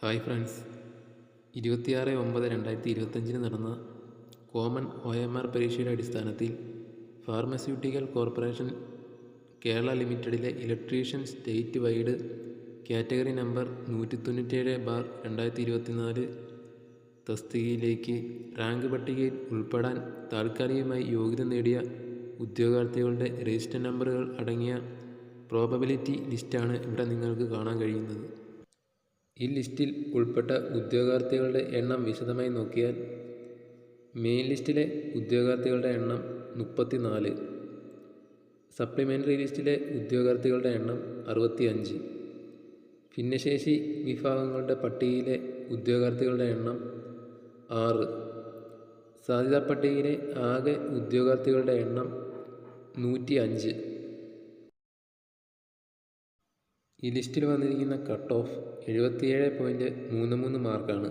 Hi friends, 26/9/2025 നടന്ന common OMR പരീക്ഷയുടെ അടിസ്ഥാനത്തിൽ ഫാർമസ്യൂട്ടിക്കൽ കോർപ്പറേഷൻ കേരള ലിമിറ്റഡിലെ electrician state wide category number 197/2024 തസ്തികയിലേക്ക് റാങ്ക് പട്ടികയിൽ ഉൾപ്പെടാൻ താൽക്കാലികമായി യോഗ്യത നേടിയ ഉദ്യോഗാർത്ഥികളുടെ രജിസ്റ്റർ നമ്പറുകൾ അടങ്ങിയ പ്രോബബിലിറ്റി ലിസ്റ്റാണ് ഇവിടെ നിങ്ങൾക്ക് കാണാൻ കഴിയുന്നത്. ഈ ലിസ്റ്റിൽ ഉൾപ്പെട്ട ഉദ്യോഗാർത്ഥികളുടെ എണ്ണം വിശദമായി നോക്കിയാൽ മെയിൻ ലിസ്റ്റിലെ ഉദ്യോഗാർത്ഥികളുടെ എണ്ണം 34, സപ്ലിമെൻ്ററി ലിസ്റ്റിലെ ഉദ്യോഗാർത്ഥികളുടെ എണ്ണം 65, ഭിന്നശേഷി വിഭാഗങ്ങളുടെ പട്ടികയിലെ ഉദ്യോഗാർത്ഥികളുടെ എണ്ണം 6, സാധ്യതാ പട്ടികയിലെ ആകെ ഉദ്യോഗാർത്ഥികളുടെ എണ്ണം 105. ഈ ലിസ്റ്റിൽ വന്നിരിക്കുന്ന കട്ട് ഓഫ് 77.33 മാർക്കാണ്.